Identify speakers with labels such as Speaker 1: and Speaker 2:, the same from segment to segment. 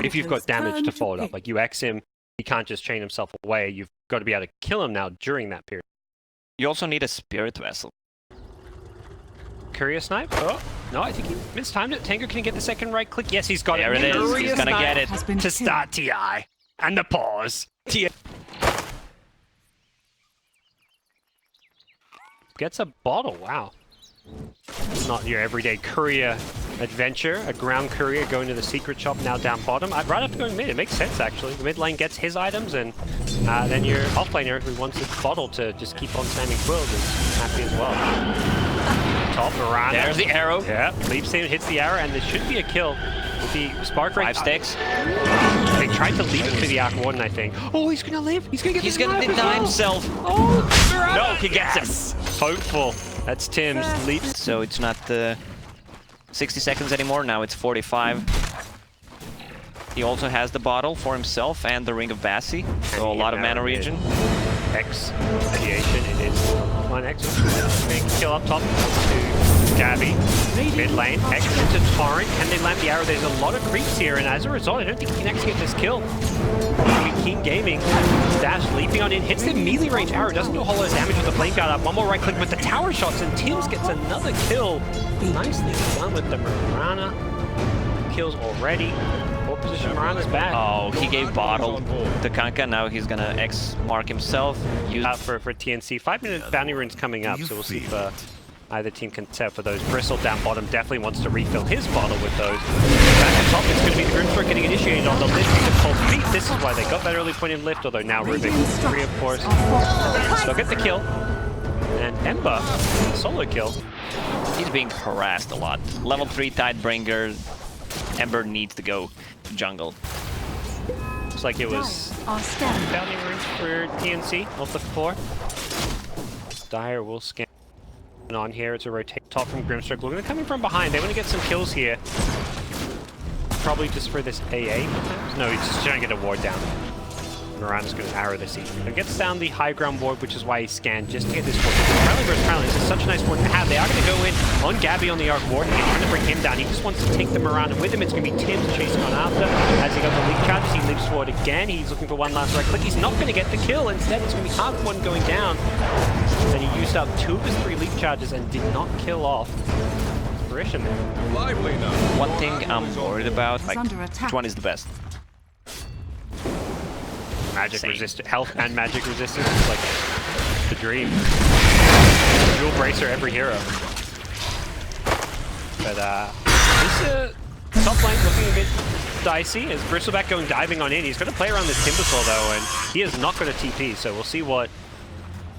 Speaker 1: if you've got damage to follow it up. Like you X him, he can't just chain himself away. You've got to be able to kill him now during that period.
Speaker 2: You also need a spirit vessel.
Speaker 1: Courier snipe? Oh, no, I think he mistimed it. Tango can get the second right click. Yes, he's got
Speaker 2: there
Speaker 1: it.
Speaker 2: There it is. He's gonna get it.
Speaker 1: To start TI. And the pause. TI. Gets a bottle, wow. Not your everyday courier adventure. A ground courier going to the secret shop, now down bottom. I'd rather have to go mid. It makes sense, actually. The mid lane gets his items, and then your off laner who wants his bottle to just keep on spamming quills is happy as well. Top, Miranda.
Speaker 2: There's the arrow.
Speaker 1: Yeah, leaps in, hits the arrow, and there should be a kill. With the spark break.
Speaker 2: 5 sticks.
Speaker 1: They tried to leave it for the Arc Warden, I think. Oh, he's gonna live. He's gonna get.
Speaker 2: He's gonna deny himself.
Speaker 1: Oh, Miranda.
Speaker 2: No, he gets him.
Speaker 1: Hopeful. That's Tim's leap.
Speaker 2: So it's not 60 seconds anymore. Now it's 45. He also has the bottle for himself and the Ring of Bassi. So a lot of mana regen.
Speaker 1: X radiation. It is one X. Big kill up top to Gabby. Mid lane. X into Torrent. Can they land the arrow? There's a lot of creeps here, and as a result, I don't think he can actually get this kill. Keen Gaming. Dash leaping on in. Hits the melee range arrow. Doesn't do a whole lot of damage with the flame guard up. One more right click with the tower shots, and Tim's gets another kill. Nicely done with the Mirana. Kills already. What position Mirana's back?
Speaker 2: Oh, he gave bottle to Kanka. Now he's gonna X mark himself. Use
Speaker 1: for TNC. 5-minute bounty rune's coming up, so we'll see if either team can set for those. Bristle down bottom definitely wants to refill his bottle with those. Back at top, it's going to be the Grimstroke getting initiated on the lift of Cold Feet. This is why they got that early point in lift, although now Rubik 3, of course. They'll get the kill. And Ember, solo kill.
Speaker 2: He's being harassed a lot. Level 3 Tidebringer. Ember needs to go to jungle.
Speaker 1: Looks like it was bounty runes for TNC off the floor. Dire will scan on here. It's a rotate top from Grimstroke. Looking to come in from behind. They want to get some kills here. Probably just for this AA. No, he's just trying to get a ward down. Miranda's going to arrow this each. He gets down the high ground ward, which is why he scanned just to get this ward. Crowley versus Crowley. This is such a nice ward to have. They are going to go in on Gabby on the Arc Ward. He's trying to bring him down. He just wants to take the Miranda with him. It's going to be Tim's chasing on after. As he got the leap charges, he leaps forward again. He's looking for one last right click. He's not going to get the kill. Instead, it's going to be half one going down. And he used up 2 of his 3 leap charges and did not kill off Fruition there.
Speaker 2: One thing I'm worried about, like, which one is the best?
Speaker 1: Magic resistance, health and magic resistance is like the dream. Dual bracer every hero. But this top lane looking a bit dicey as Bristleback going diving on in. He's going to play around this Timbersaw though, and he has not got a TP, so we'll see what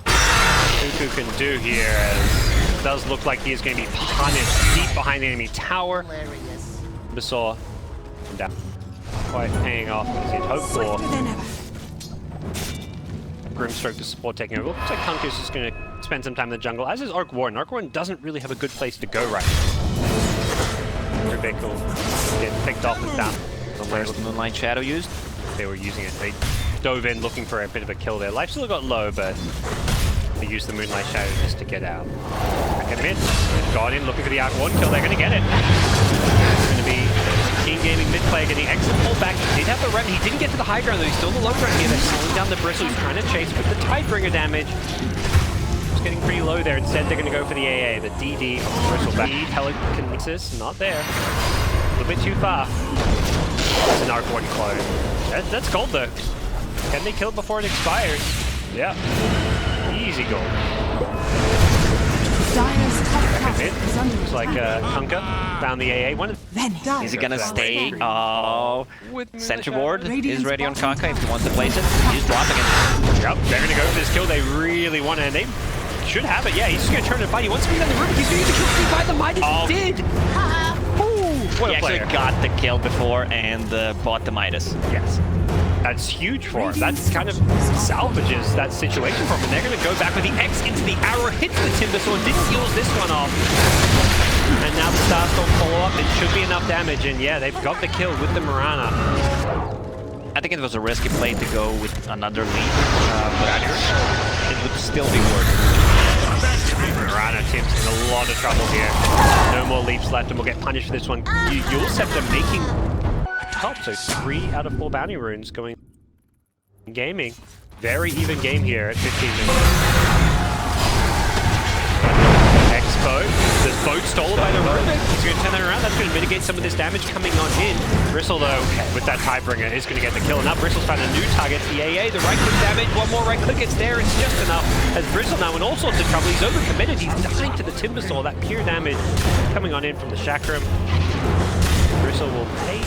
Speaker 1: Uku can do here, as it does look like he is going to be punished deep behind the enemy tower. Timbersaw down. Quite paying off as he'd hoped for. Grimstroke to support taking over. Looks like Kunka's just going to spend some time in the jungle, as is Arc Warden. Arc Warden doesn't really have a good place to go right now. Rubik will get picked off with that.
Speaker 2: Where's the Moonlight Shadow used?
Speaker 1: They were using it. They dove in looking for a bit of a kill there. Life still got low, but they used the Moonlight Shadow just to get out. Back at mid. Got in looking for the Arc Warden kill. They're going to get it. It's going to be Keen Gaming mid player getting exit pulled back. He did have the run. He didn't get to the high ground though. He's still in the low ground here. They're slowing down the Bristle. He's trying to chase with the Tidebringer damage. It's getting pretty low there. Instead, they're going to go for the AA, the DD of the Bristle back. Telekinesis, not there. A little bit too far. It's an Arc Warden clone. That's gold though. Can they kill it before it expires? Yeah. Easy gold. Looks like Kunka found the AA.
Speaker 2: Is he gonna stay? Oh, Sentry Ward is ready on Kanka if he wants to place it. He's dropping it.
Speaker 1: Yep, they're gonna go for this kill. They really want it, and they should have it. Yeah, he's just gonna turn and fight. He wants to be on the room. He's gonna use the kill by the Midas.
Speaker 2: Oh.
Speaker 1: He did. What
Speaker 2: he
Speaker 1: a player.
Speaker 2: actually got the kill before and bought the Midas.
Speaker 1: Yes. That's huge for him. That kind of salvages that situation for him. And they're going to go back with the X into the arrow, hits the Timbersaw, didn't use this one off. And now the Starstorm follow up. It should be enough damage. And yeah, they've got the kill with the Mirana.
Speaker 2: I think it was a risky play to go with another lead, but it would still be worth it.
Speaker 1: Mirana Tim's in a lot of trouble here. No more leaps left and we'll get punished for this one. You'll set them making top. So 3 out of 4 bounty runes going gaming. Very even game here at 15 minutes. Boat. This boat stolen by the Rubik. He's going to turn that around. That's going to mitigate some of this damage coming on in. Bristle, though, with that Tidebringer, is going to get the kill. And now Bristle's found a new target. The AA, the right-click damage. One more right-click, it's there. It's just enough. As Bristle now in all sorts of trouble. He's overcommitted. He's dying to the Timbersaw. That pure damage coming on in from the Chakram. Bristle will pay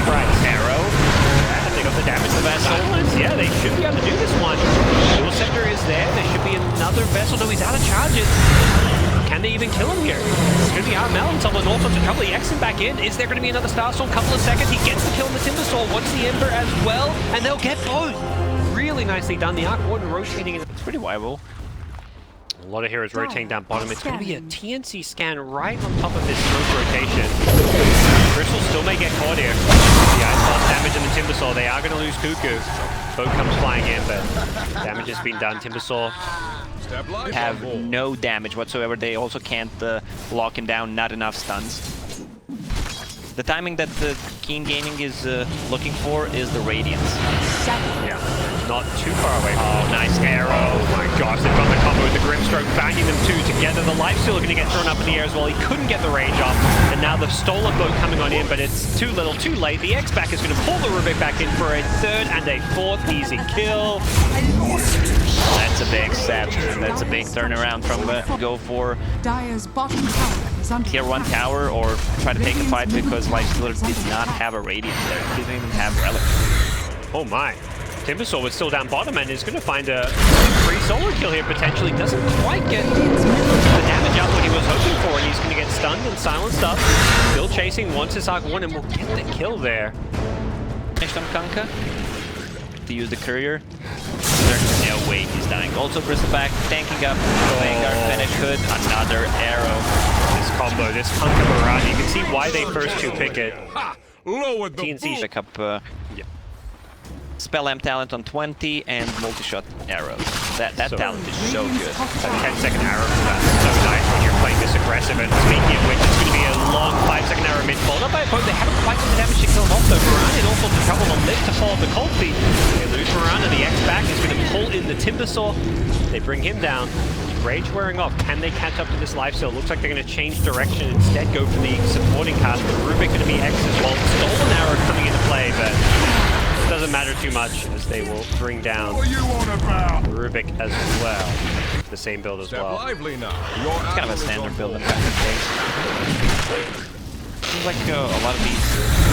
Speaker 1: price. Arrow. And they got the damage to the Vessel. Yeah, they should be able to do this one. Dual Scepter is there. There should be another Vessel. No, he's out of charges. Can they even kill him here? It's going to be Armel until the North of trouble. He X's back in. Is there going to be another Starstorm? Couple of seconds. He gets the kill on the Timbersaw. Wants the Ember as well. And they'll get both. Really nicely done. The Arc Warden rotating. It's pretty viable. A lot of heroes rotating down bottom. It's going to be a TNC scan right on top of this smoke rotation. Bristle still may get caught here. The Ice Blast damage in the Timbersaw. They are going to lose Cuckoo. Boat comes flying in, but damage has been done. Timbersaw
Speaker 2: have no damage whatsoever. They also can't lock him down, not enough stuns. The timing that the Keen Gaming is looking for is the Radiance.
Speaker 1: Yeah, not too far away. Oh, nice arrow. Oh my gosh, they've got the combo with the Grimstroke, banging them two together. The Lifesteal are going to get thrown up in the air as well. He couldn't get the range off, and now the Stolen Boat coming on in, but it's too little, too late. The X-Back is going to pull the Rubik back in for a third and a fourth easy kill. That's a big step. That's a big turnaround from go for tier 1 tower or try to take a fight because Lifestealer did not have a Radiant there. He didn't even have Relic. Oh my. Timbersaw was still down bottom and is going to find a free solo kill here potentially. Doesn't quite get the damage out what he was hoping for, and he's going to get stunned and silenced up. Still chasing, wants his Arc 1 and will get the kill there.
Speaker 2: Finished on Kanka to use the Courier. There's no way he's dying. Also Bristleback tanking up. Vanguard finish Hood. Another arrow.
Speaker 1: This combo, this Kanka Barrage, you can see why they first two pick it.
Speaker 2: TNC pick up Spell M talent on 20 and multi-shot arrows. That so talent is so good.
Speaker 1: That 10-second arrow for that is so nice when you're playing this aggressive. And speaking of which, it's going to be a long 5-second arrow mid followed up by a point. They haven't quite got the damage to kill him off though. Moran in all sorts of trouble on lift to follow the cold feet. They lose Moran and the X-Back is going to pull in the Timbersaw. They bring him down. Rage wearing off. Can they catch up to this Lifesteal? Looks like they're going to change direction. Instead go for the supporting cast. But Rubik going to be X as well. Stolen arrow coming into play, but doesn't matter too much as they will bring down Rubik as well. The same build as well.
Speaker 2: It's kind of a standard build in that case. Seems like a lot of these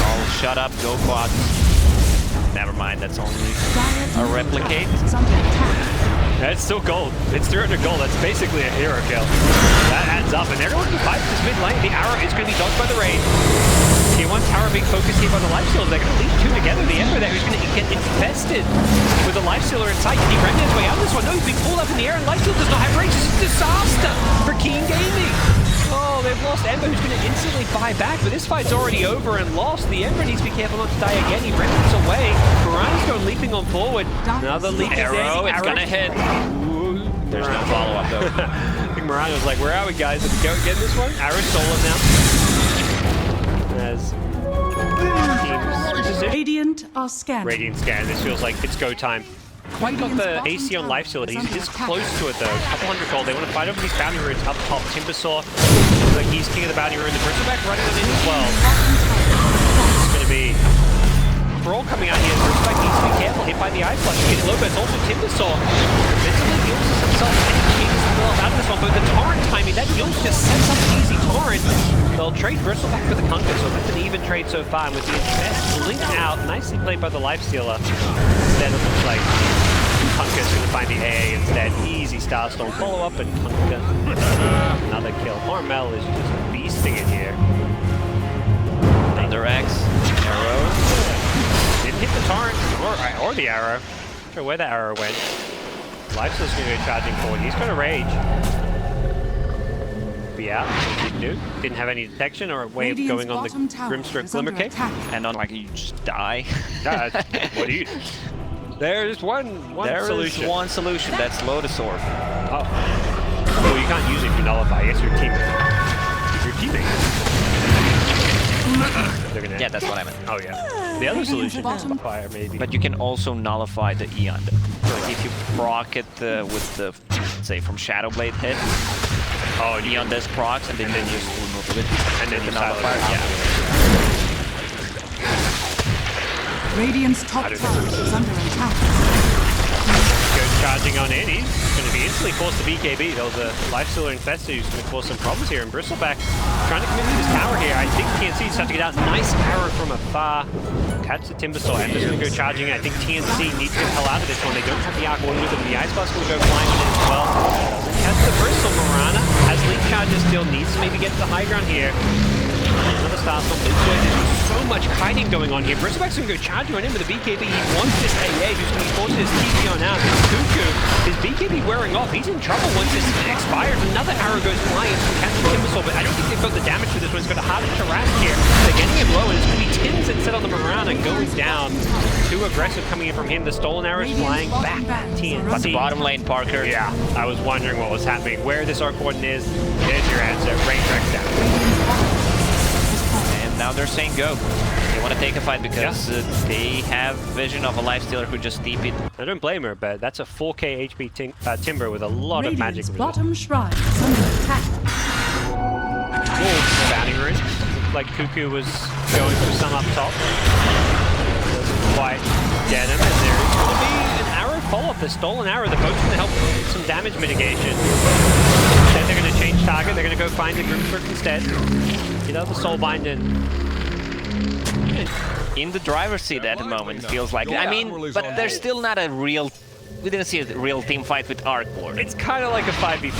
Speaker 2: all shut up, go quads. Never mind, that's only a replicate.
Speaker 1: Yeah, it's still gold. It's 300 gold. That's basically a hero kill. That adds up, and everyone who fights this mid lane, the arrow is going to be dodged by the raid. Tier 1 tower being focused here by the Lifestealer. They're going to leave two together. The Emperor there who's going to get infested with the Lifestealer in sight. Can he render his way out of this one? No, he's being pulled up in the air, and Lifestealer does not have range. This is a disaster for Keen Gaming. Oh, they've lost Ember, who's going to instantly buy back, but this fight's already over and lost. The Emperor needs to be careful not to die again. He renders away. Morana's going leaping on forward. Another leap
Speaker 2: arrow. It's going to hit.
Speaker 1: Ooh,
Speaker 2: there's no follow-up though.
Speaker 1: I think Morana was like, where are we guys? Let's go get this one. Arrow stolen now. As
Speaker 3: Radiant are scanning.
Speaker 1: Radiant scan. This feels like it's go time. Quite got the AC on Lifesteal. He's close to it though. Couple hundred gold. They want to fight over these bounty runes up top. Timbersaw, like he's king of the bounty rune. The Bristleback running it in as well. It's going to be Brawl coming out here. Bristleback needs to be careful. Hit by the Ice Flash. He's low, but it's also Timbersaw. Mentally heals himself and changes the world out of this one. But the torrent timing, that heals just sets up an easy torrent. They'll trade Bristleback for the Kunkka, so that's an even trade so far. And with the Infest linked out, nicely played by the Lifestealer. Instead it looks like Kunkka's going to find the AA instead. Easy Starstorm follow-up, and Kunkka another kill. Hormel is just beasting it here.
Speaker 2: Thunder X, arrow.
Speaker 1: Didn't hit the torrent, or the arrow. Not sure where the arrow went. Lifesteal's going to go charging forward. He's going to rage. Be out. Didn't have any detection or a way of going on the Grimstroke Glimmer Cape.
Speaker 2: And on like you just die.
Speaker 1: What do you do? There's one solution.
Speaker 2: There is one solution. That's Lotus Orb.
Speaker 1: Oh. Well, you can't use it if you nullify. Yes, you're teaming. If you're teaming. They're gonna...
Speaker 2: Yeah, that's what I meant.
Speaker 1: Oh, yeah. The other solution is fire, maybe.
Speaker 2: But you can also nullify the Eon. Like if you proc it with the, say, from Shadowblade hit. Oh, Eon does procs, and then you just remove it.
Speaker 1: And then you nullify.
Speaker 2: Yeah.
Speaker 3: Radiant's top tower is under attack.
Speaker 1: Goes charging on in. He's going to be instantly forced to BKB. There was a Lifestealer Infestor who's going to cause some problems here. And Bristleback trying to commit to this tower here. I think TNC just have to get out. Nice arrow from afar. Catch the Timbersaw. Ember's going to go charging. I think TNC needs to get the hell out of this one. They don't have the Arc One with them. The Ice Blast will go flying with it as well. Doesn't catch the Bristle. Mirana has Leap Charges still. Needs to maybe get to the high ground here. Another Starstorm. There's so much kiting going on here. Bristleback's going to go charging on him with a BKB. He wants this AA, who's going to be forcing his TP on out. Cuckoo, his BKB wearing off. He's in trouble once this expires. Another arrow goes flying from catching Timbersaw, but I don't think they've got the damage for this one. It's got a harder to rack here. They're getting him low, and it's going to be Tims instead on the Mirana going down. Too aggressive coming in from him. The stolen arrows flying back at TNC.
Speaker 2: But the bottom lane, Parker.
Speaker 1: Yeah, I was wondering what was happening. Where this Arc Warden is, there's your answer. Range wreck's down.
Speaker 2: Now they're saying go. They want to take a fight because they have vision of a Lifestealer who just TP'd.
Speaker 1: I don't blame her, but that's a 4k HP Timber with a lot of magic.
Speaker 3: Bottom shrine is under attack.
Speaker 1: Bounty rune. Looked like Cuckoo was going for some up top. Doesn't quite get him, and there's going to be an arrow follow-up. The stolen arrow. The boat's going to help with some damage mitigation. Instead, they're going to change target. They're going to go find the Grimstroke instead. You know, the Soulbind
Speaker 2: in the driver's seat at the moment, it feels like. I mean, but there's still not a real... We didn't see a real team fight with Arc Warden.
Speaker 1: It's kind of like a 5v4.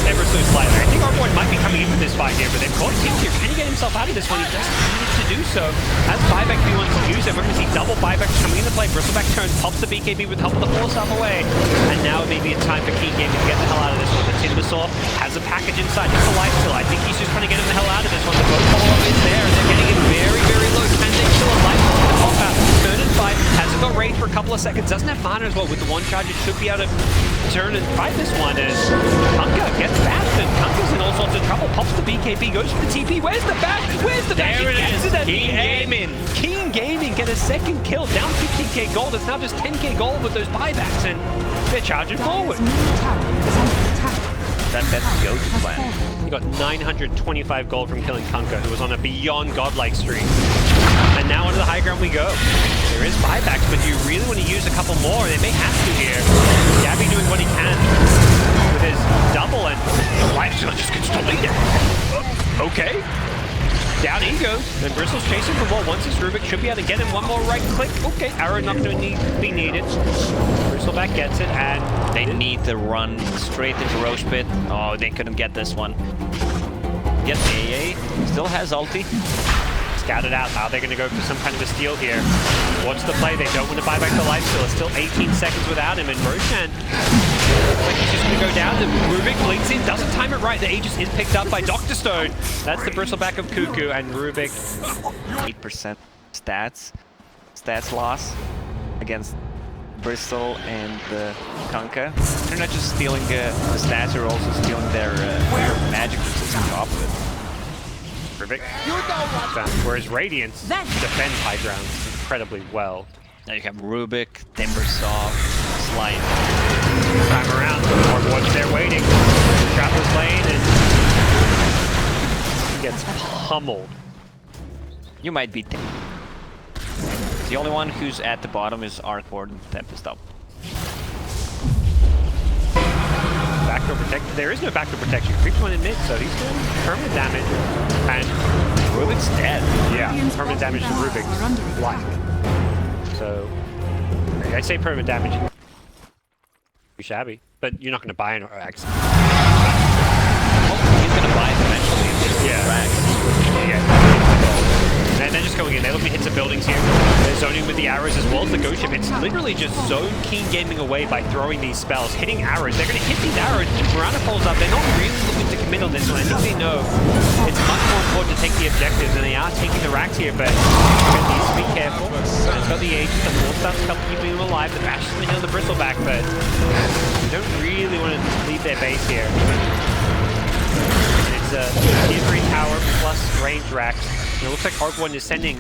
Speaker 1: Ever so slightly. I think Arc Warden might be coming in for this fight here, but they've caught Tims here. Can he get himself out of this one? He just needs to do so. As buyback if he wants to use it. We're going to see double buybacks coming into play. Bristleback turns, pops the BKB with help of the force-up away. And now it may be a time for Keen Gaming to get the hell out of this one. The Timbersaw has a package inside. Just a life steal. I think he's just trying to get him the hell out of this one. The boat follow-up is there, and they're getting him very, very low. Can they kill a life steal to pop out? Turn and fight. Hasn't got range for a couple of seconds. Doesn't have mana as well. With the one charge, it should be able to turn and fight this one as Kunkka gets bashed, and Kunkka's in all sorts of trouble. Pops the BKB, goes for the TP. Where's the back? Where's the back?
Speaker 2: There it is.
Speaker 1: Keen Gaming. Keen Gaming get a second kill. Down 15k gold. It's now just 10k gold with those buybacks, and they're charging forward.
Speaker 2: That's the go-to plan.
Speaker 1: He got 925 gold from killing Kunkka, who was on a beyond godlike streak. And now onto the high ground we go. There is buybacks, but do you really want to use a couple more? They may have to here. Gabby doing what he can with his double, and the Lifestealer just gets deleted. Okay. Down he goes. Then Bristle's chasing for more. Once his Rubik should be able to get him one more right click. Okay, arrow not going to be needed. Bristleback gets it, and
Speaker 2: they need to run straight into Roche Pit. Oh, they couldn't get this one. Yes, AA still has ulti.
Speaker 1: Scouted out. Are they going to go for some kind of a steal here? What's the play? They don't want to buy back the Lifestealer. Still 18 seconds without him, and Roshan looks like he's just going to go down. The Rubik blinks in, doesn't time it right. The Aegis is picked up by Dr. Stone. That's the Bristleback of Cuckoo, and Rubik.
Speaker 2: 8% stats loss against Bristol and Kunkka. They're not just stealing the stats, they're also stealing their magic resistance on top of it.
Speaker 1: Rubik. Whereas Radiance defends high ground incredibly well.
Speaker 2: Now you have Rubik, Timbersaw, Slide.
Speaker 1: Time around, Hogwarts there waiting. Traveler's lane, and he gets pummeled.
Speaker 2: You might beat them. The only one who's at the bottom is Arc Warden, Tempest up.
Speaker 1: Backdoor protection. There is no backdoor protection. Creeps one in mid, so he's doing permanent damage. And
Speaker 2: Rubik's dead.
Speaker 1: Yeah, permanent damage to Rubik's life. So I say permanent damage. Pretty shabby, but you're not going to buy an Axe.
Speaker 2: He's going to buy it eventually.
Speaker 1: Yeah. And they're just going in. They're looking to hit some buildings here. They're zoning with the arrows as well as the Ghost Ship. It's literally just zone Keen Gaming away by throwing these spells, hitting arrows. They're going to hit these arrows. Mirana pulls up. They're not really looking to commit on this one. I think they know it's much more important to take the objectives, and they are taking the racks here, but it needs to be careful. And it's got the Aegis. The Force Staff's helping keeping them alive. The Bash is going to heal the Bristleback, but you don't really want to leave their base here. It's a tier 3 tower plus range racks. And it looks like Arc 1 is sending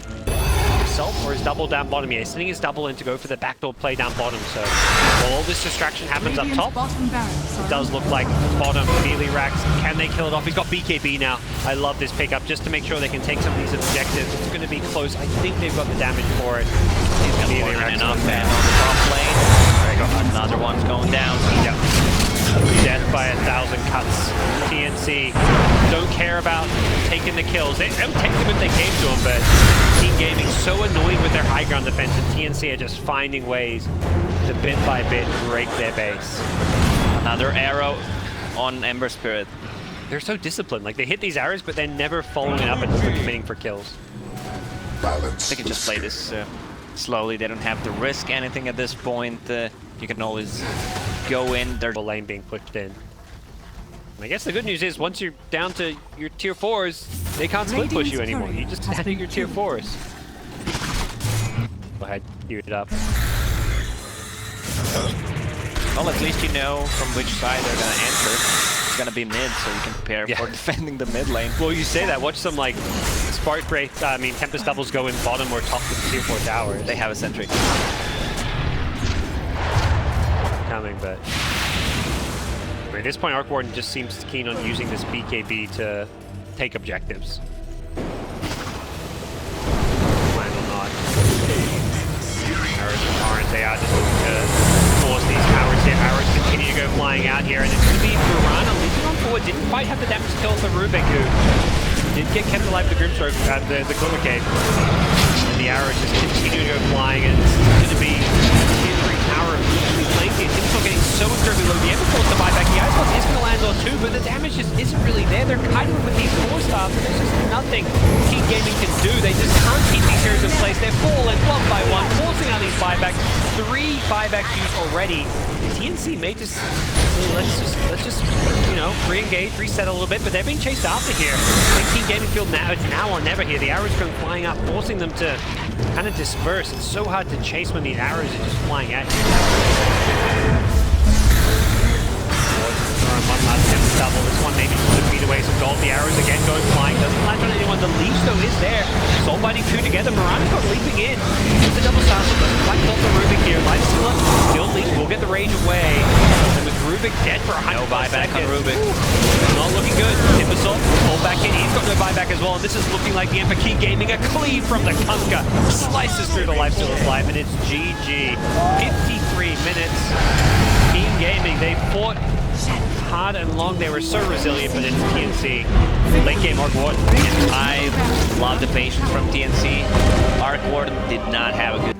Speaker 1: himself or his double down bottom here. He's sending his double in to go for the backdoor play down bottom. So while all this distraction happens up top, it does look like bottom melee racks. Can they kill it off? He's got BKB now. I love this pickup just to make sure they can take some of these objectives. It's going to be close. I think they've got the damage for it.
Speaker 2: He's got
Speaker 1: melee
Speaker 2: more than
Speaker 1: racks
Speaker 2: enough,
Speaker 1: on
Speaker 2: and on the top lane,
Speaker 1: There you go.
Speaker 2: another one's going down.
Speaker 1: Yep. Death by 1,000 cuts. TNC don't care about taking the kills. They don't take them if they came to them, but Team Gaming so annoying with their high ground defense, and TNC are just finding ways to bit by bit break their base.
Speaker 2: Another arrow on Ember Spirit.
Speaker 1: They're so disciplined. Like, they hit these arrows, but they're never following it up and committing for kills.
Speaker 2: They can just play this slowly. They don't have to risk anything at this point. You can always go in. There's
Speaker 1: The lane being pushed in. I guess the good news is once you're down to your tier 4s, they can't split push you anymore. You just stand at your tier 4s. Go ahead, queue it up.
Speaker 2: Well, at least you know from which side they're gonna enter. It's gonna be mid, so you can prepare for defending the mid lane.
Speaker 1: Well, you say that. Watch some like Spark Break, Tempest doubles go in bottom or top of the tier 4 towers.
Speaker 2: They have a sentry.
Speaker 1: Coming, but at this point, Arc Warden just seems keen on using this BKB to take objectives. Plan or not. Arrows from Torrent, they are just looking to force these towers here. Arrows continue to go flying out here, and it's going to be Murana leaping on forward. Didn't quite have the damage to kill the Rubik, who did get kept alive the Grimstroke at the Glimmer Cave. And the arrows just continue to go flying, and it's going to be tier 3 tower flanking. Tim's not getting so incredibly low. The Ember forced the buyback. The Icebox is going to land on 2, but the damage just isn't really there. They're kiting with these 4 stars, and there's just nothing Team Gaming can do. They just can't keep these heroes in place. They're falling one by one, forcing out these buybacks. 3 buybacks used already. TNC may just let's just you know, re-engage, reset a little bit, but they're being chased after here. I think Team Gaming feel now it's now or never here. The arrows going flying up, forcing them to kind of disperse. It's so hard to chase when these arrows are just flying at you. One last Tempest double. This one maybe just a feet away. Some gold. The arrows again going flying. Doesn't land on anyone. The leash though is there. Soul biting 2 together. Murana's got leaping in. With the double sassel. Doesn't quite kill the Rubik here. Lifestealer still leash. Will get the rage away. And with Rubik dead for 100
Speaker 2: No buyback on Rubik.
Speaker 1: Not looking good. Timbersaw pull back in. He's got no buyback as well. And this is looking like the Emperor King Gaming. A cleave from the Kunkka. Slices through the Lifestealer's life. And it's GG. 53 minutes. Team Gaming, they fought hard and long. They were so resilient, but it's TNC. Late game, Arc Warden.
Speaker 2: I love the patience from TNC. Arc Warden did not have a good...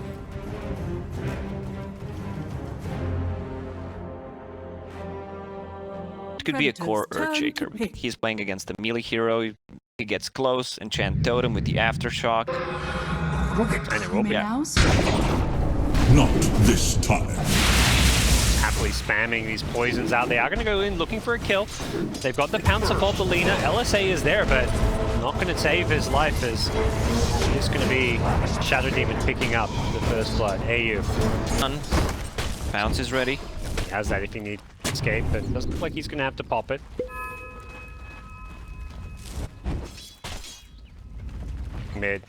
Speaker 2: It could be a core Earthshaker. He's playing against a melee hero. He gets close, enchant totem with the aftershock.
Speaker 1: And it will be
Speaker 4: Not this time.
Speaker 1: happily spamming these poisons out. They are going to go in looking for a kill. They've got the pounce of Lina. LSA is there, but not going to save his life as it's going to be Shadow Demon picking up the first blood. AU.
Speaker 2: Pounce is ready.
Speaker 1: He has that if he needs to escape, but it doesn't look like he's going to have to pop it. Mid.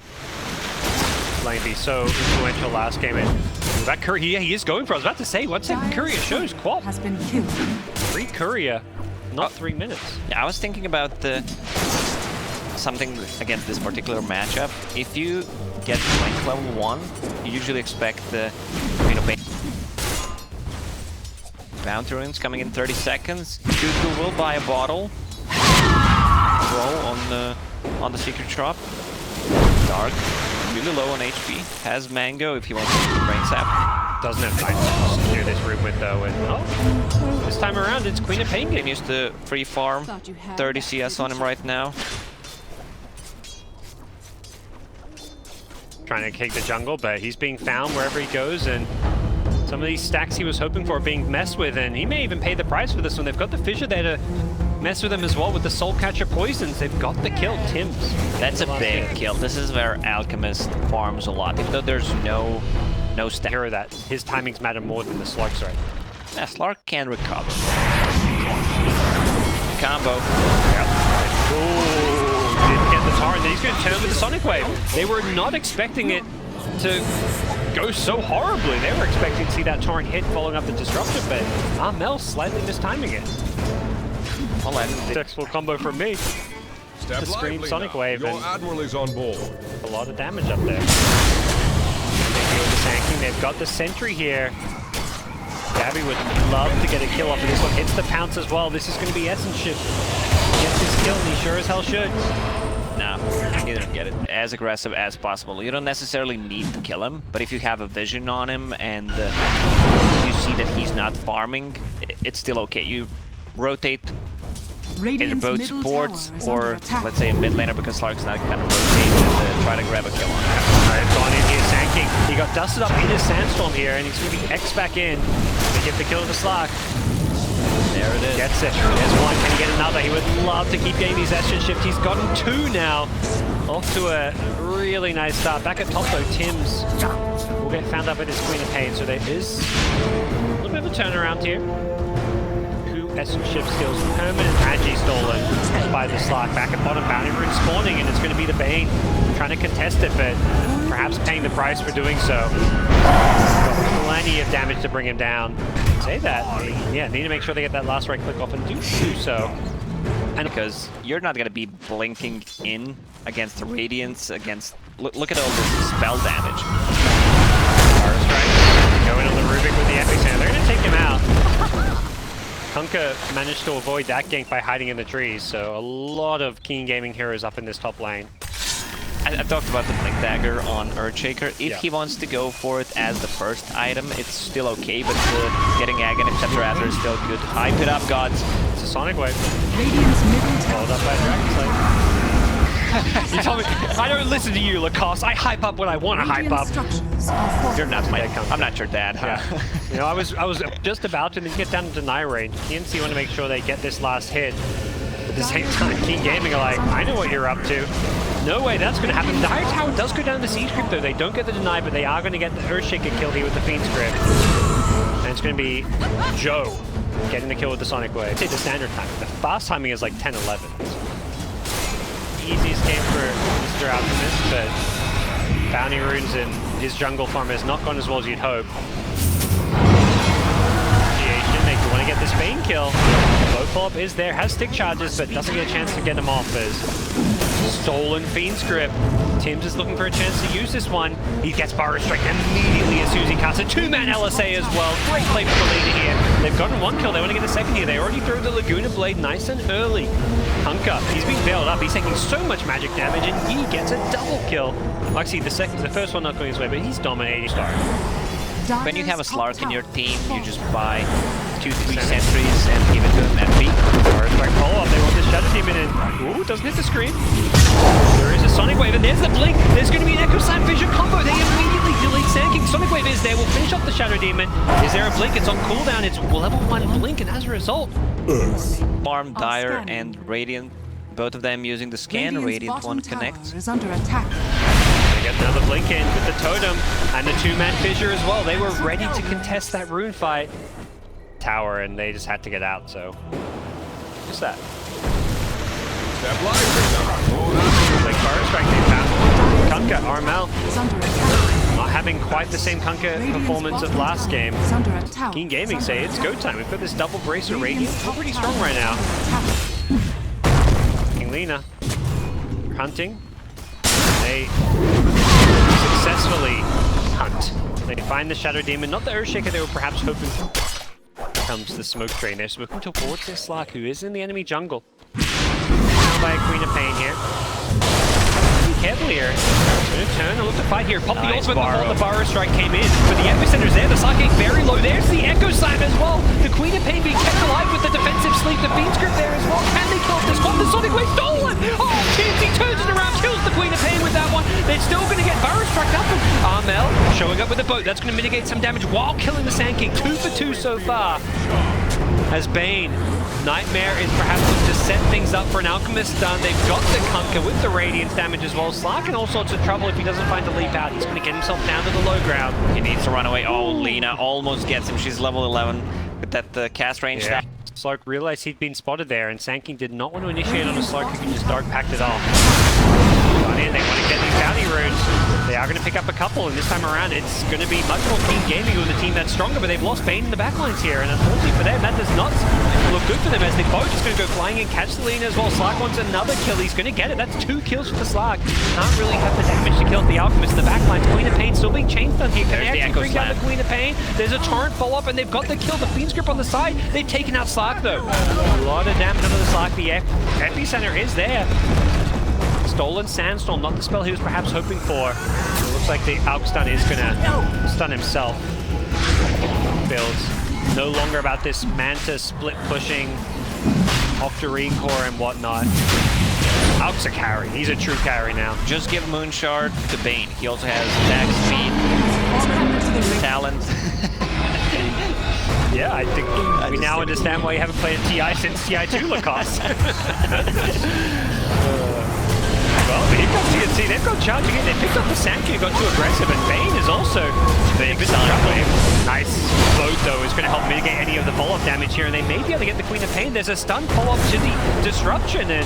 Speaker 1: Lane be so influential last game. And that Courier, yeah, he is going for it. I was about to say, once that Courier shows Quap.
Speaker 3: Has been killed.
Speaker 1: 3 Courier, not 3 minutes.
Speaker 2: Yeah, I was thinking about something against this particular matchup. If you get rank level 1, you usually expect the Bounty runes coming in 30 seconds. Tutu will buy a bottle. Roll on the secret shop. Dark, really low on HP. Has Mango if he wants to use the brain sap.
Speaker 1: Doesn't have time to secure this room window, and oh, this time around it's Queen of Pain
Speaker 2: Can
Speaker 1: game.
Speaker 2: use the free farm. 30 CS on him right now.
Speaker 1: Trying to take the jungle, but he's being found wherever he goes, and some of these stacks he was hoping for are being messed with, and he may even pay the price for this one. They've got the Fissure there to mess with him as well with the Soul Catcher poisons. They've got the kill, Tim's.
Speaker 2: That's a big kill. This is where Alchemist farms a lot, even though there's no stack.
Speaker 1: Hero that his timings matter more than the Slark's right.
Speaker 2: Yeah, Slark can recover. Combo.
Speaker 1: Yep. Ooh, didn't get the torrent. Then he's going to turn with the Sonic Wave. They were not expecting it to go so horribly. They were expecting to see that torrent hit following up the disruptor, but Armel slightly mistiming it. Successful combo from me.
Speaker 5: Step
Speaker 1: The screen
Speaker 5: lively
Speaker 1: Sonic
Speaker 5: now.
Speaker 1: Wave
Speaker 5: Your
Speaker 1: and
Speaker 5: admiral is on board.
Speaker 1: a lot of damage up there. They deal with the tanking. They've got the sentry here. Gabby would love to get a kill off of this one. Hits the pounce as well. This is going to be Essence Shift. Gets his kill, and he sure as hell should.
Speaker 2: Nah, you don't get it. As aggressive as possible. You don't necessarily need to kill him, but if you have a vision on him and you see that he's not farming, it's still okay. You rotate either both supports or, let's say, a mid laner because Slark's not going to rotate and try to grab a kill on him.
Speaker 1: Alright, gone in here, Sanking. He got dusted up in his Sandstorm here, and he's going to be X back in. They get the kill to the Slark.
Speaker 2: There it is.
Speaker 1: Gets it. There's one. Can he get another? He would love to keep getting these Essence Shift. He's gotten 2 now. Off to a really nice start. Back at top though, Tim's will get found up at his Queen of Pain, so there is a little bit of a turnaround here. 2 Essence Shift skills. Permanent Magi stolen by the Slark. Back at bottom, Bounty Rune spawning, and it's going to be the Bane trying to contest it, but perhaps paying the price for doing so. Got plenty of damage to bring him down. Say that. Yeah, need to make sure they get that last right click off and do so.
Speaker 2: And because you're not going to be blinking in against the Radiance, against... Look at all this spell damage.
Speaker 1: Fire Strike. Going on the Rubik with the Epic Sand. They're going to take him out. Kunkka managed to avoid that gank by hiding in the trees, so a lot of Keen Gaming heroes up in this top lane.
Speaker 2: I talked about the Blink Dagger on Earthshaker. If he wants to go for it as the first item, it's still okay, but getting Aghanim Scepter after is still good. Hype it up, gods.
Speaker 1: It's a Sonic Wave.
Speaker 3: Radiant's middle
Speaker 1: Followed up by Dragon Slave. You told me, I don't listen to you, Lacoste. I hype up when I want to hype up.
Speaker 2: You're not my... I'm not your dad, huh?
Speaker 1: Yeah. You know, I was just about to get down to deny range. TNC want to make sure they get this last hit. At the same time, King Gaming are like, I know what you're up to. No way that's going to happen. The Higher Tower does go down the Siege Crypt though. They don't get the deny, but they are going to get the Earthshaker kill here with the Fiend's Grip. And it's going to be Joe getting the kill with the Sonic Wave. I'd say the standard time. The fast timing is like 10-11. Easiest game for Mr. Alchemist, but Bounty Runes and his jungle farm has not gone as well as you'd hope. They want to get this Bane kill. Low pull-up is there, has stick charges, but doesn't get a chance to get him off as stolen Fiend's Grip. Tim's is looking for a chance to use this one. He gets Burrow Strike immediately as soon as he casts a 2-man LSA as well. Great play for the leader here. They've gotten 1 kill, they want to get a second here. They already threw the Laguna Blade nice and early. Kunkka, he's being bailed up. He's taking so much magic damage and he gets a double kill. Actually, the first one not going his way, but he's dominating Star.
Speaker 2: When you have a Slark in your team, you just buy 2-3 sentries and give it to him at peak.
Speaker 1: Strike follow-up, they want the Shadow Demon in. Ooh, doesn't hit the screen. There is a Sonic Wave, and there's the Blink. There's going to be an Echo Slam Vision combo. They immediately delete Sand King. Sonic Wave is there. We'll finish off the Shadow Demon. Is there a Blink? It's on cooldown. It's level 1 Blink, and as a result...
Speaker 2: Farm, Dire, and Radiant, both of them using the scan. Radiant one connects.
Speaker 3: is under attack.
Speaker 1: They get another Blink in with the Totem, and the 2-man Fissure as well. They were ready to contest that rune fight tower, and they just had to get out, so... Just that.
Speaker 5: Step lively.
Speaker 1: Like Fire Strike, they found Kunkka, Armel.
Speaker 3: Is under attack.
Speaker 1: Not having quite the same Kunkka performance of last game.
Speaker 3: Is under attack.
Speaker 1: Keen Gaming say it's go time. We've got this double Bracer Radiant. We're pretty strong right now. King Lina hunting. They successfully hunt. They find the Shadow Demon, not the Earthshaker they were perhaps hoping for. Comes the smoke train. They're smoking towards this Slark, who is in the enemy jungle. Now by a Queen of Pain here. Be careful here. Going to turn and look to fight here. Pop the ultimate before the Burrow Strike came in. But the epicenter's there. The Slark getting very low. There's the Echo Slam as well. The Queen of Pain being kept alive with the defensive sleep. The Fiend's Grip there as well. Can they kill this one? The Sonic Wave stolen! Oh, TNC turns it around, kills the Queen of Pain with that one. They're still going to get Burrow Strike up. Armel showing up with a boat. That's going to mitigate some damage while killing the Sand King. 2 for 2 so far. As Bane, Nightmare is perhaps looking to set things up for an Alchemist done. They've got the Kunkka with the Radiance damage as well. Slark in all sorts of trouble if he doesn't find the leap out. He's going to get himself down to the low ground.
Speaker 2: He needs to run away. Oh, Lina almost gets him. She's level 11 with that cast range.
Speaker 1: Yeah. Slark realized he'd been spotted there, and Sand King did not want to initiate on a Slark who can just dark packed it off. Got in, they want to get these bounty runes. They they are going to pick up a couple, and this time around it's going to be much more team gaming with a team that's stronger, but they've lost Bane in the backlines here, and unfortunately for them, that does not look good for them as they both just going to go flying and catch the lead as well. Slark wants another kill. He's going to get it. That's 2 kills for the Slark. Can't really have the damage to kill the Alchemist in the backlines. Queen of Pain still being chain stunned here. Can they actually bring down the Queen of Pain? There's a torrent follow-up, and they've got the kill. The Fiend's Grip on the side. They've taken out Slark, though. A lot of damage onto the Slark. The epicenter is there. Stolen Sandstorm, not the spell he was perhaps hoping for. It looks like the Alch stun is going to stun himself. Builds. No longer about this Manta split pushing off the Recore and whatnot. Alch's a carry. He's a true carry now.
Speaker 2: Just give Moonshard to Bane. He also has attack speed, talent.
Speaker 1: Yeah, I think we now understand why you haven't played TI since TI2 Lacoste. Well, but here comes TNC. They've got charging in. They picked up the Sankey, got too aggressive, and Bane is also big struggling. Nice float, though, is going to help mitigate any of the follow-up damage here, and they may be able to get the Queen of Pain. There's a stun follow-up to the Disruption, and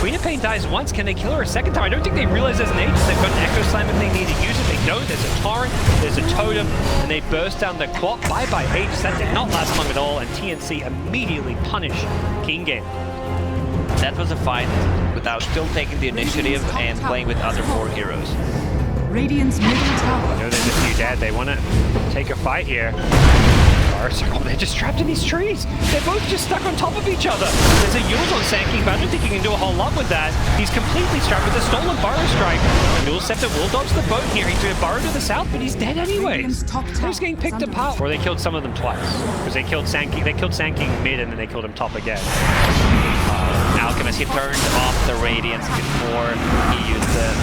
Speaker 1: Queen of Pain dies once. Can they kill her a second time? I don't think they realize there's an Aegis. They've got an Echo Slam if they need to use it. They don't. There's a Torrent, there's a Totem, and they burst down the quad. Bye-bye Aegis. That did not last long at all, and TNC immediately punish King Game.
Speaker 2: That was a fight without still taking the initiative and playing with other 4 heroes.
Speaker 3: Radiant's middle tower.
Speaker 1: I know there's a few dead. They want to take a fight here. Oh, they're just trapped in these trees. They're both just stuck on top of each other. There's a Yule's on Sankey, but I don't think he can do a whole lot with that. He's completely strapped with a stolen Burrow Strike. Yule Scepter will dodge the boat here. He's going to burrow to the south, but he's dead anyways. He's getting picked apart. Or they killed some of them twice. Because they killed Sankey. They killed Sankey mid, and then they killed him top again.
Speaker 2: Alchemist, he turned off the Radiance before he used the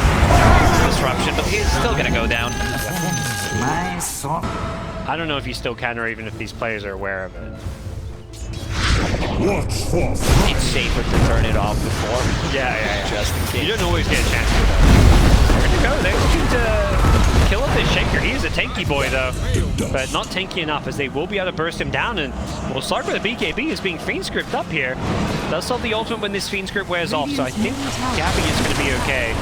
Speaker 2: Disruption, but he's still going to go down.
Speaker 1: I don't know if you still can or even if these players are aware of it.
Speaker 4: Watch for
Speaker 2: It's safer to turn it off before.
Speaker 1: Yeah.
Speaker 2: Just in case.
Speaker 1: You don't always get a chance to do that. They're going to go. They're looking to kill off this Shaker. He is a tanky boy, though, but not tanky enough, as they will be able to burst him down. And we'll start with a BKB is being Fiend Script up here. Does solve the ultimate when this Fiend Script wears off, so I think Gabby is going to be okay.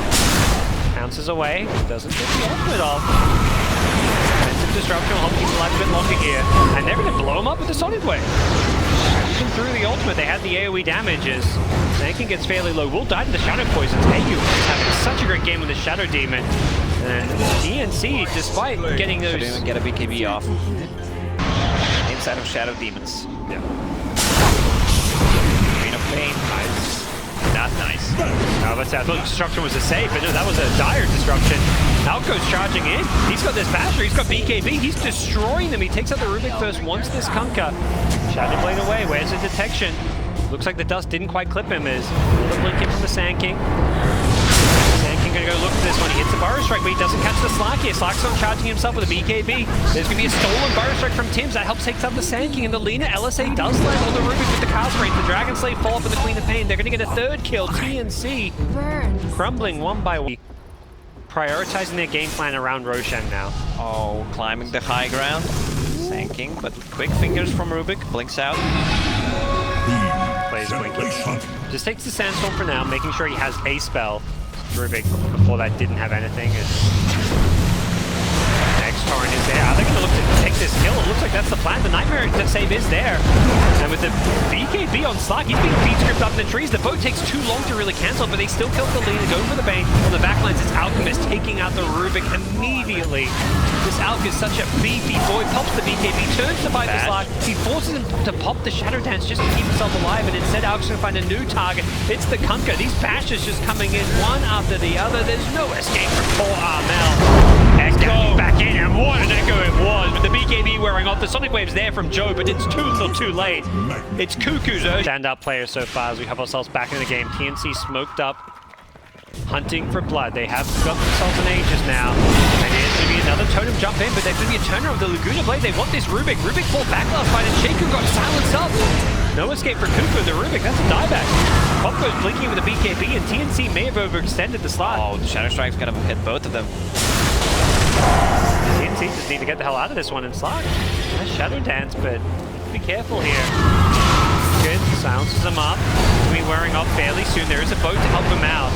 Speaker 1: Bounces away. Doesn't get the ultimate off. Disruption will help keep the life a bit longer here, and they're going to blow him up with the Sonic Wave. Even through the ultimate, they had the AoE damages. Zankin gets fairly low. Will die to the Shadow Poisons. Ayu is having such a great game with the Shadow Demon. And TNC, despite getting those...
Speaker 2: Couldn't even get a BKB off. Inside of Shadow Demons.
Speaker 1: Yeah.
Speaker 2: Queen of Pain. Nice. Not nice.
Speaker 1: No, but I thought Disruption was a save, but no, that was a dire Disruption. Alco's charging in. He's got this Basher, he's got BKB, he's destroying them. He takes out the Rubik first, wants this Kunkka. Shadow Blade away, where's the detection? Looks like the dust didn't quite clip him as the blink in from the Sand King. Sand King gonna go look for this one. He hits the Burrow Strike, but he doesn't catch the Slark here. Slark's on charging himself with a BKB. There's gonna be a stolen Burrow Strike from Tim's that helps take out the Sand King, and the Lina LSA does land on the Rubik with the Cast Range. The Dragon Slave fall for the Queen of Pain. They're gonna get a 3rd kill. TNC crumbling one by one. Prioritizing their game plan around Roshan now.
Speaker 2: Oh, climbing the high ground. Sanking, but quick fingers from Rubik. Blinks out.
Speaker 1: Plays Winky. Just takes the Sandstorm for now, making sure he has a spell. Rubik, before that, didn't have anything. Next Torrent is there. Are they going to look to take this kill? It looks like that's the plan. The Nightmare save is there. And with the BKB on Slark, he's being Fiend Script up in the trees. The boat takes too long to really cancel, but they still kill the lead and go for the Bane. On the backlines, it's Alchemist taking out the Rubik immediately. This Alch is such a beefy boy. Pops the BKB, turns to fight the Slark. He forces him to pop the Shadow Dance just to keep himself alive, and instead Alch's going to find a new target. It's the Kunkka. These bashes just coming in one after the other. There's no escape from poor Armel. Echo back in, and what an echo it was, with the BKB wearing off. The Sonic Wave's there from Joe, but it's too little too late. It's Cuckoo's standout player so far as we have ourselves back in the game. TNC smoked up, hunting for blood. They have got themselves an Aegis now, and here's going to be another Totem jump in, but there's going to be a turner of the Laguna Blade. They want this Rubik. Rubik fought back last fight, and Shaku got silenced up. No escape for Cuckoo. The Rubik, that's a dieback. Pop goes blinking with a BKB, and TNC may have overextended the slot.
Speaker 2: Oh, the Shadow Strike's going to hit both of them.
Speaker 1: TNC just need to get the hell out of this one and Slark. Nice Shadow Dance, but be careful here. Good, silences him up. He'll be wearing off fairly soon. There is a boat to help him out.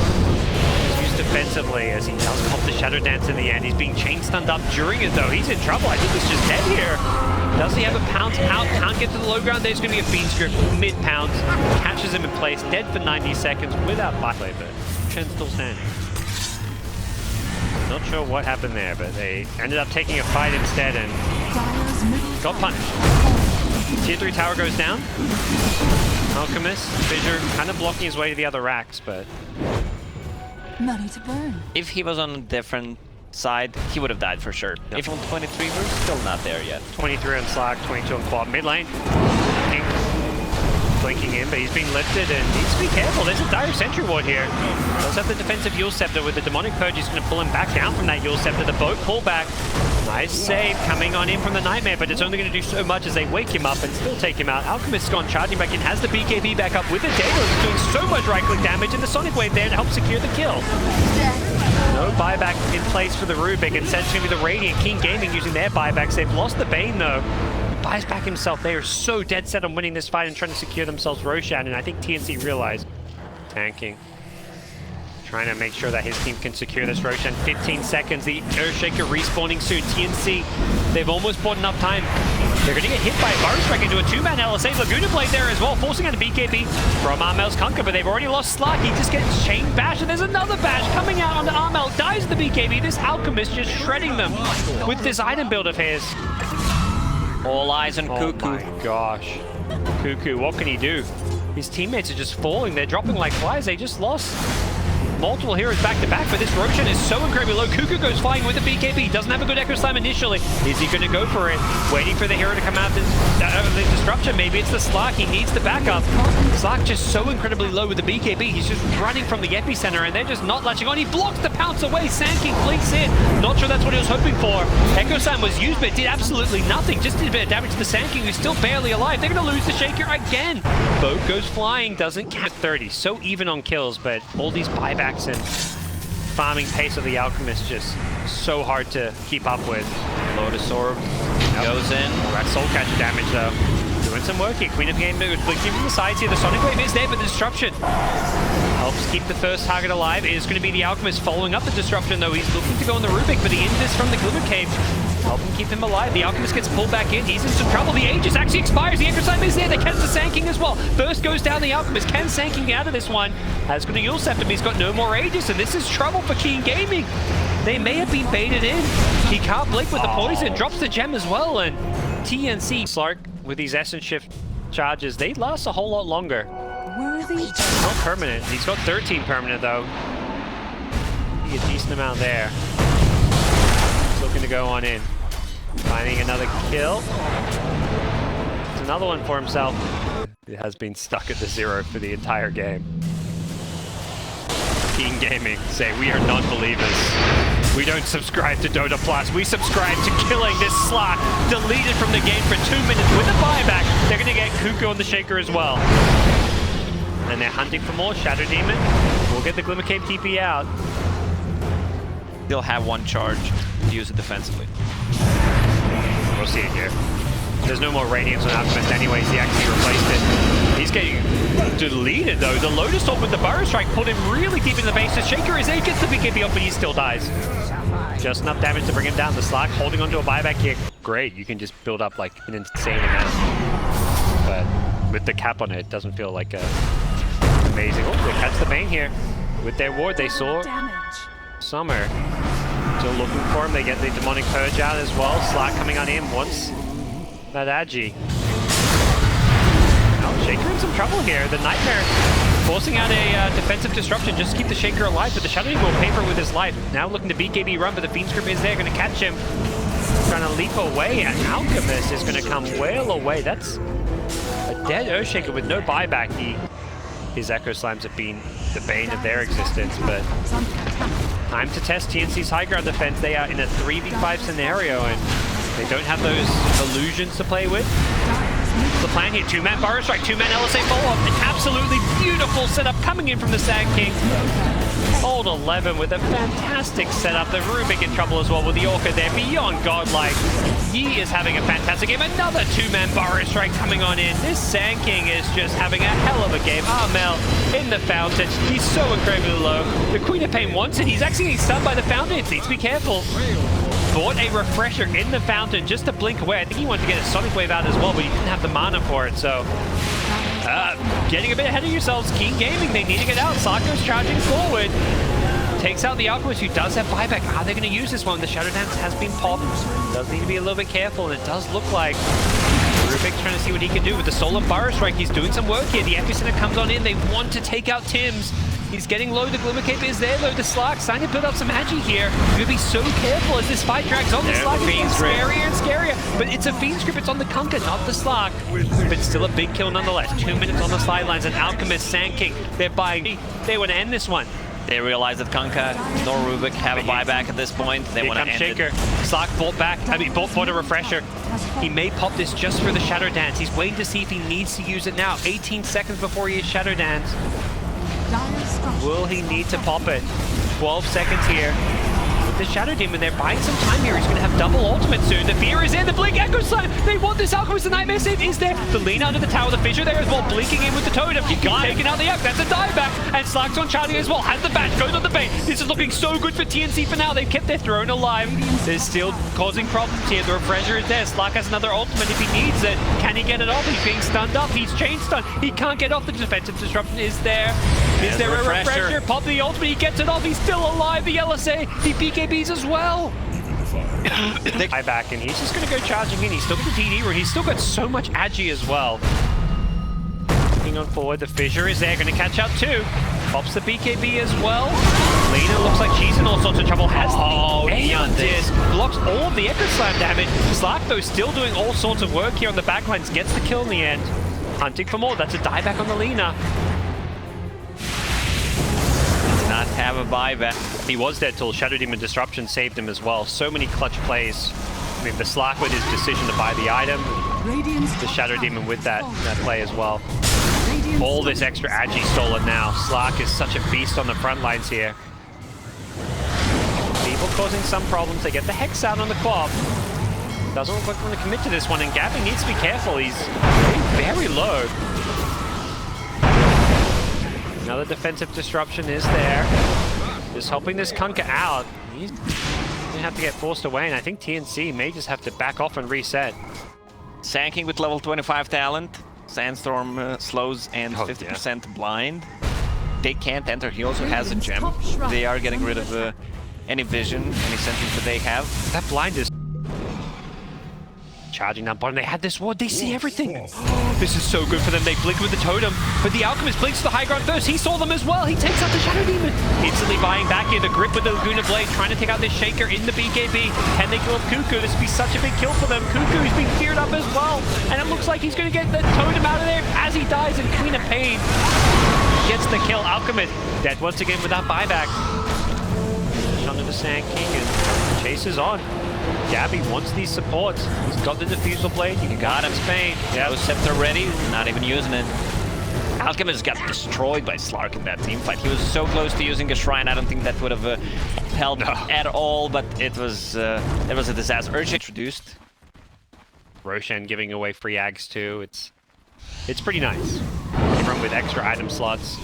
Speaker 1: He's used a defensively as he does pop the Shadow Dance in the end. He's being chain stunned up during it though. He's in trouble. I think he's just dead here. Does he have a pounce out? Can't get to the low ground. There's going to be a Fiend Script mid-pounce. Catches him in place. Dead for 90 seconds without byplay, but Chen's still standing. Not sure what happened there, but they ended up taking a fight instead and got punished. Tier 3 tower goes down. Alchemist, Fissure kind of blocking his way to the other racks, but...
Speaker 3: Money to burn.
Speaker 2: If he was on a different side, he would have died for sure.
Speaker 1: Yep.
Speaker 2: If on 23, we're still not there yet.
Speaker 1: 23 on Slack, 22 on Quad. Mid lane. Blinking in, but he's being lifted and needs to be careful. There's a dire Sentry Ward here. Does have the defensive Yule Scepter with the Demonic Purge. He's going to pull him back down from that Yule Scepter. The boat pullback. Nice save coming on in from the Nightmare, but it's only going to do so much as they wake him up and still take him out. Alchemist's gone charging back in, has the BKB back up with the Daedalus. He's doing so much right-click damage, and the Sonic Wave there to help secure the kill. No buyback in place for the Rubik. Instead, it's going to be the Radiant. King Gaming using their buybacks. They've lost the Bane, though. He buys back himself. They are so dead set on winning this fight and trying to secure themselves Roshan, and I think TNC realized. Tanking. Trying to make sure that his team can secure this Roshan. 15 seconds. The Earthshaker respawning soon. TNC, they've almost bought enough time. They're going to get hit by Burrow Strike into a 2-man LSA. Laguna Blade there as well, forcing out a BKB from Armel's Conquer, but they've already lost Slack. He just gets chain bash, and there's another bash coming out onto Armel. Dies the BKB. This Alchemist just shredding them with this item build of his.
Speaker 2: All eyes on Cuckoo.
Speaker 1: Oh my gosh. Cuckoo, what can he do? His teammates are just falling. They're dropping like flies. They just lost multiple heroes back to back, but this Roshan is so incredibly low. Cuckoo goes flying with the BKB. Doesn't have a good Echo Slam initially. Is he going to go for it? Waiting for the hero to come out of the disruption. Maybe it's the Slack. He needs the backup. Slack just so incredibly low with the BKB. He's just running from the epicenter, and they're just not latching on. He blocks the pounce away. Sand King blinks in. Not sure that's what he was hoping for. Echo Slam was used, but it did absolutely nothing. Just did a bit of damage to the Sand King, who's still barely alive. They're going to lose the Shaker again. Boat goes flying. Doesn't cap 30. So even on kills, but all these buybacks and farming pace of the Alchemist just so hard to keep up with.
Speaker 2: Lotus Orb goes in.
Speaker 1: That Soul Catcher damage though. Doing some work here. Queen of Game blinking from the sides here. The Sonic Wave is there, but the disruption helps keep the first target alive. It is going to be the Alchemist following up the disruption though. He's looking to go on the Rubik, but the Indus from the Glimmer Cave help him keep him alive. The Alchemist gets pulled back in. He's in some trouble. The Aegis actually expires. The Echo Slam is there. They catch the Sand King as well. Burst goes down the Alchemist. Can Sand King get out of this one? Has got a Yule Scepter, but he's got no more Aegis, and this is trouble for King Gaming. They may have been baited in. He can't blink with the poison. Drops the gem as well, and TNC Slark with these Essence Shift charges, they last a whole lot longer.
Speaker 3: Worthy.
Speaker 1: Not permanent. He's got 13 permanent though. A decent amount there. He's looking to go on in. Finding another kill. It's another one for himself. It has been stuck at the 0 for the entire game. King Gaming say, we are non-believers. We don't subscribe to Dota Plus. We subscribe to killing this Slack. Deleted from the game for 2 minutes with a buyback. They're going to get Cuckoo on the Shaker as well. And they're hunting for more. Shadow Demon will get the Glimmer Cave TP out.
Speaker 2: They'll have one charge to use it defensively.
Speaker 1: We'll see it here. There's no more Radiance on Alchemist anyways. He actually replaced it. He's getting deleted though. The Lotus Orb with the Burrow Strike put him really deep in the base. The Shaker is there. He gets the BKB up, but he still dies. Just enough damage to bring him down. The Slack holding onto a buyback here. Great. You can just build up like an insane amount. But with the cap on it, it doesn't feel like amazing. Oh, they catch the Bane here. With their ward, they saw Summer. Still looking for him. They get the Demonic Purge out as well. Slack coming on in once. That Agi. Now Shaker in some trouble here. The Nightmare forcing out a defensive disruption just to keep the Shaker alive, but the Shadow Demon will pay for it with his life. Now looking to BKB run, but the Fiend Script is there, going to catch him. Trying to leap away, and Alchemist is going to come well away. That's a dead Earthshaker with no buyback. His Echo Slams have been the bane of their existence, but time to test TNC's high ground defense. They are in a 3v5 scenario, and they don't have those illusions to play with. The plan here, 2-man Burrow Strike, 2-man LSA follow-up. An absolutely beautiful setup coming in from the Sand King. Old 11 with a fantastic setup. The Rubik in trouble as well with the Orca there. Beyond godlike. Yi is having a fantastic game. Another two-man Burrow Strike coming on in. This Sand King is just having a hell of a game. Armel in the fountain. He's so incredibly low. The Queen of Pain wants it. He's actually getting stunned by the fountain. He needs to be careful. Bought a refresher in the fountain just to blink away. I think he wanted to get a Sonic Wave out as well, but he didn't have the mana for it, so... getting a bit ahead of yourselves. Keen Gaming, they need to get out. Sarko's charging forward. Takes out the Alchemist, who does have buyback. Are they going to use this one? The Shadow Dance has been popped. Does need to be a little bit careful, and it does look like Rubik's trying to see what he can do with the Solar Burrow Strike. He's doing some work here. The Epicenter comes on in. They want to take out Tim's. He's getting low. The Glimmer Cape is there, though. The Slark starting to build up some Agi here. You're going to be so careful as this fight drags on. The Slark is getting scarier and scarier. But it's a Fiend's Grip. It's on the Kunkka, not the Slark. But still a big kill nonetheless. 2 minutes on the sidelines. And Alchemist, Sand King, they're buying. They want to end this one.
Speaker 2: They realize that Kunkka nor Rubik have a buyback at this point. They want to end
Speaker 1: Shaker.
Speaker 2: it.
Speaker 1: Slark bought back. I mean, bought a refresher. He may pop this just for the Shadow Dance. He's waiting to see if he needs to use it now. 18 seconds before he hits Shadow Dance. Will he need to pop it? 12 seconds here. With the Shadow Demon, they're buying some time here. He's going to have double ultimate soon. The Fear is in. The Blink Echo Slam. They want this Alchemist. The Nightmare Save is there. The lean under the tower. The Fissure there as well. Blinking in with the Totem. He's taking out the Arc. That's a dieback. And Slark's on charging as well. Has the badge. Goes on the bait. This is looking so good for TNC for now. They've kept their throne alive. They're still causing problems here. The Refresher is there. Slark has another ultimate if he needs it. Can he get it off? He's being stunned up. He's chain stunned. He can't get off. The defensive disruption is there. Is there a refresher? Pop the ultimate. He gets it off. He's still alive. The LSA. He PKBs as well. Back, and he's just going to go charging in. He's still got the DD route. He's still got so much Agi as well. Looking on forward. The Fissure is there. Going to catch up too. Pops the BKB as well. Lena looks like she's in all sorts of trouble. Has the Aeon Disc. Blocks all of the Echo Slam damage. Slark, though, still doing all sorts of work here on the backlines. Gets the kill in the end. Hunting for more. That's a dieback on the Lena.
Speaker 2: Not have a buyback.
Speaker 1: He was dead till Shadow Demon Disruption saved him as well. So many clutch plays. I mean, the Slark with his decision to buy the item. The Shadow Demon with that play as well. All this extra Agi stolen now. Slark is such a beast on the front lines here. People causing some problems. They get the Hex out on the Quap. Doesn't look like they're going to commit to this one, and Gavin needs to be careful. He's very low. Another defensive disruption is there. Just helping this Kunkka out. He's going to have to get forced away, and I think TNC may just have to back off and reset.
Speaker 2: Sand King with level 25 talent. Sandstorm slows and 50% blind. They can't enter. He also has a gem. They are getting rid of any vision, any sentence that they have.
Speaker 1: That blind is charging down bottom. They had this ward. They see everything. This is so good for them. They blink with the Totem. But the Alchemist blinks to the high ground first. He saw them as well. He takes out the Shadow Demon. Instantly buying back here. The grip with the Laguna Blade. Trying to take out this Shaker in the BKB. Can they kill off Cuckoo? This would be such a big kill for them. Cuckoo is being feared up as well. And it looks like he's going to get the Totem out of there as he dies. And Queen of Pain gets the kill. Alchemist dead once again without buyback. Under the Sand King and chases on. Gabby wants these supports. He's got the Diffusal Blade. You got him, Spain.
Speaker 2: Yeah, Scepter ready, not even using it. Alchemist got destroyed by Slark in that team fight. He was so close to using a Shrine. I don't think that would have helped at all, but it was a disaster. Urge introduced.
Speaker 1: Roshan giving away free Ags too. It's pretty nice. From with extra item slots.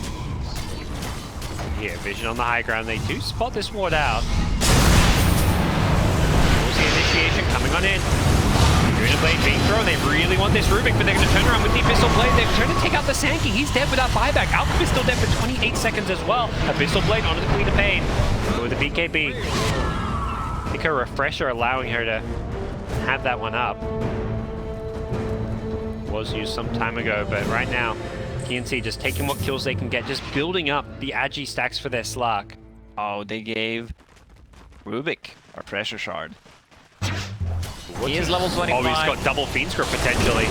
Speaker 1: Here, Vision on the high ground. They do spot this ward out. The initiation coming on in. Laguna Blade being thrown. They really want this Rubik, but they're going to turn around with the Abyssal Blade. They're trying to take out the Sand King. He's dead without buyback. Alchemist still dead for 28 seconds as well. Abyssal Blade onto the Queen of Pain with the BKB. I think her refresher allowing her to have that one up. Was used some time ago, but right now, TNC just taking what kills they can get, just building up the Agi stacks for their Slark.
Speaker 2: Oh, they gave Rubik a pressure shard.
Speaker 1: He is level 25. Oh, he's got double Fiend's Grip potentially.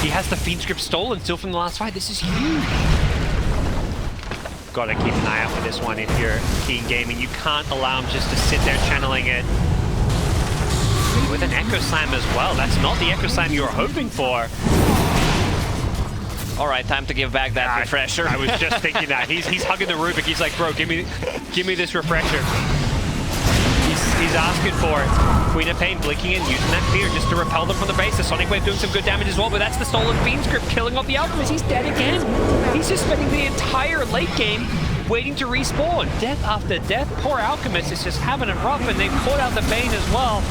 Speaker 1: He has the Fiend's Grip stolen still from the last fight. This is huge. Gotta keep an eye out for this one if you're Keen Gaming. You can't allow him just to sit there channeling it. With an Echo Slam as well. That's not the Echo Slam you were hoping for.
Speaker 2: All right, time to give back that refresher.
Speaker 1: I was just thinking that. He's hugging the Rubik. He's like, bro, give me this refresher. He's asking for it. Queen of Pain blinking in, using that fear just to repel them from the base. The Sonic Wave doing some good damage as well, but that's the Stolen Fiend's Grip killing off the Alchemist. He's dead again. He's just spending the entire late game waiting to respawn. Death after death. Poor Alchemist is just having it rough, and they've caught out the Bane as well.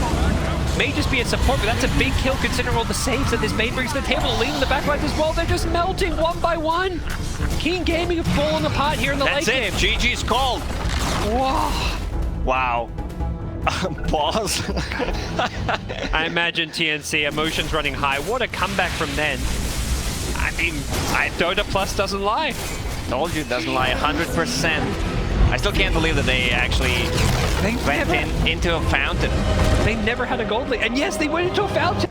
Speaker 1: May just be at support, but that's a big kill considering all the saves that this Bane brings to the table. Leading the backlines as well. They're just melting one by one. Keen Gaming have fallen apart here in the late game.
Speaker 2: That's it. GG's called.
Speaker 1: Whoa.
Speaker 2: Wow. Pause.
Speaker 1: I imagine TNC, emotions running high. What a comeback from then. I mean, Dota Plus doesn't lie.
Speaker 2: Told you, it doesn't lie 100%. I still can't believe that they actually went into a fountain.
Speaker 1: They never had a gold lead. And yes, they went into a fountain.